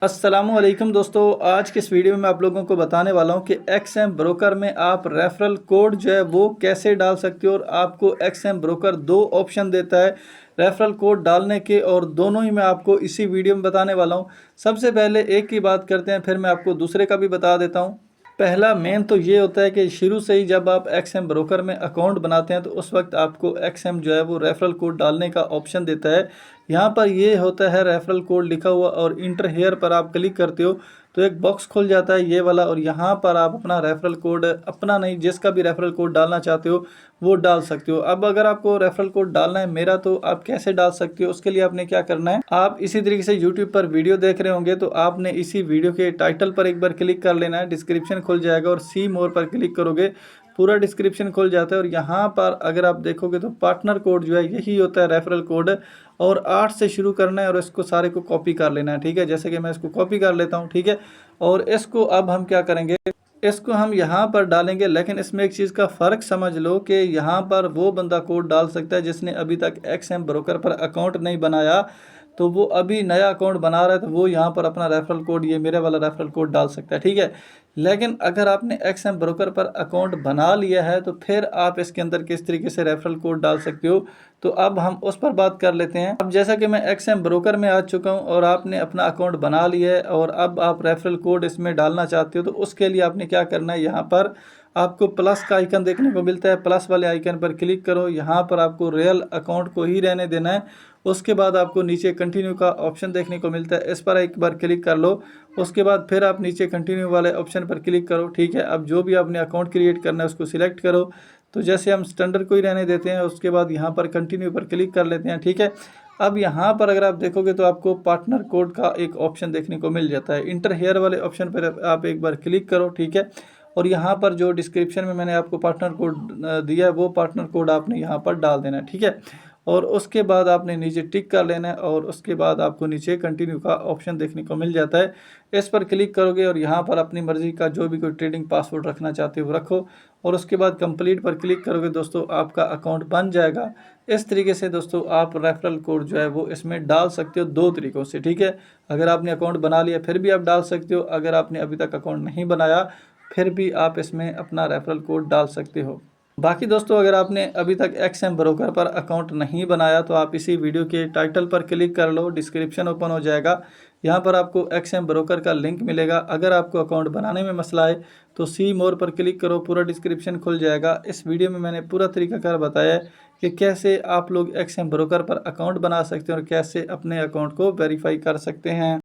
अस्सलामुअलैकुम दोस्तों, आज के इस वीडियो में मैं आप लोगों को बताने वाला हूं कि एक्सएम ब्रोकर में आप रेफरल कोड जो है वो कैसे डाल सकते हो। और आपको एक्सएम ब्रोकर दो ऑप्शन देता है रेफरल कोड डालने के, और दोनों ही मैं आपको इसी वीडियो में बताने वाला हूं। सबसे पहले एक की बात करते हैं, फिर मैं आपको दूसरे का भी बता देता हूं। पहला मेन तो ये होता है कि शुरू से ही जब आप एक्सएम ब्रोकर में अकाउंट बनाते हैं तो उस वक्त आपको एक्सएम जो है वो रेफरल कोड डालने का ऑप्शन देता है। यहाँ पर ये होता है रेफरल कोड लिखा हुआ, और इंटर हेयर पर आप क्लिक करते हो तो एक बॉक्स खुल जाता है ये वाला, और यहाँ पर आप अपना रेफरल कोड, अपना नहीं जिसका भी रेफरल कोड डालना चाहते हो वो डाल सकते हो। अब अगर आपको रेफरल कोड डालना है मेरा, तो आप कैसे डाल सकते हो उसके लिए आपने क्या करना है, आप इसी तरीके से यूट्यूब पर वीडियो देख रहे होंगे तो आपने इसी वीडियो के टाइटल पर एक बार क्लिक कर लेना है, डिस्क्रिप्शन खुल जाएगा और सी मोर पर क्लिक करोगे पूरा डिस्क्रिप्शन खुल जाता है। और यहाँ पर अगर आप देखोगे तो पार्टनर कोड जो है यही होता है रेफरल कोड, और 8 से शुरू करना है और इसको सारे को कॉपी कर लेना है। ठीक है, जैसे कि मैं इसको कॉपी कर लेता हूँ। ठीक है, और इसको अब हम क्या करेंगे, इसको हम यहाँ पर डालेंगे, लेकिन इसमें एक चीज़ का फ़र्क समझ लो कि यहाँ पर वो बंदा कोड डाल सकता है जिसने अभी तक एक्सएम ब्रोकर पर अकाउंट नहीं बनाया, तो वो अभी नया अकाउंट बना रहा है तो वो यहाँ पर अपना रेफरल कोड, ये मेरे वाला रेफरल कोड डाल सकता है। ठीक है, लेकिन अगर आपने एक्सएम ब्रोकर पर अकाउंट बना लिया है तो फिर आप इसके अंदर किस तरीके से रेफरल कोड डाल सकते हो, तो अब हम उस पर बात कर लेते हैं। अब जैसा कि मैं एक्सएम ब्रोकर में आ चुका हूं और आपने अपना अकाउंट बना लिया है और अब आप रेफरल कोड इसमें डालना चाहते हो, तो उसके लिए आपने क्या करना है, यहाँ पर आपको प्लस का आइकन देखने को मिलता है, प्लस वाले आइकन पर क्लिक करो। यहाँ पर आपको रियल अकाउंट को ही रहने देना है। उसके बाद आपको नीचे कंटिन्यू का ऑप्शन देखने को मिलता है, इस पर एक बार क्लिक कर लो। उसके बाद फिर आप नीचे कंटिन्यू वाले ऑप्शन पर क्लिक करो। ठीक है, अब जो भी आपने अकाउंट क्रिएट करना है उसको सिलेक्ट करो। तो जैसे हम स्टैंडर्ड को ही रहने देते हैं, उसके बाद यहाँ पर कंटिन्यू पर क्लिक कर लेते हैं। ठीक है, अब यहाँ पर अगर आप देखोगे तो आपको पार्टनर कोड का एक ऑप्शन देखने को मिल जाता है। इंटर हेयर वाले ऑप्शन पर आप एक बार क्लिक करो। ठीक है, और यहाँ पर जो डिस्क्रिप्शन में मैंने आपको पार्टनर कोड दिया है वो पार्टनर कोड आपने यहाँ पर डाल देना है। ठीक है, और उसके बाद आपने नीचे टिक कर लेना है, और उसके बाद आपको नीचे कंटिन्यू का ऑप्शन देखने को मिल जाता है। इस पर क्लिक करोगे और यहाँ पर अपनी मर्ज़ी का जो भी कोई ट्रेडिंग पासवर्ड रखना चाहते हो रखो, और उसके बाद कंप्लीट पर क्लिक करोगे दोस्तों, आपका अकाउंट बन जाएगा। इस तरीके से दोस्तों आप रेफरल कोड जो है वो इसमें डाल सकते हो दो तरीक़ों से। ठीक है, अगर आपने अकाउंट बना लिया फिर भी आप डाल सकते हो, अगर आपने अभी तक अकाउंट नहीं बनाया फिर भी आप इसमें अपना रेफरल कोड डाल सकते हो। बाकी दोस्तों, अगर आपने अभी तक एक्सएम ब्रोकर पर अकाउंट नहीं बनाया तो आप इसी वीडियो के टाइटल पर क्लिक कर लो, डिस्क्रिप्शन ओपन हो जाएगा। यहाँ पर आपको एक्सएम ब्रोकर का लिंक मिलेगा। अगर आपको अकाउंट बनाने में मसला है तो सी मोर पर क्लिक करो, पूरा डिस्क्रिप्शन खुल जाएगा। इस वीडियो में मैंने पूरा तरीकाकार बताया है कि कैसे आप लोग एक्सएम ब्रोकर पर अकाउंट बना सकते हैं और कैसे अपने अकाउंट को वेरीफाई कर सकते हैं।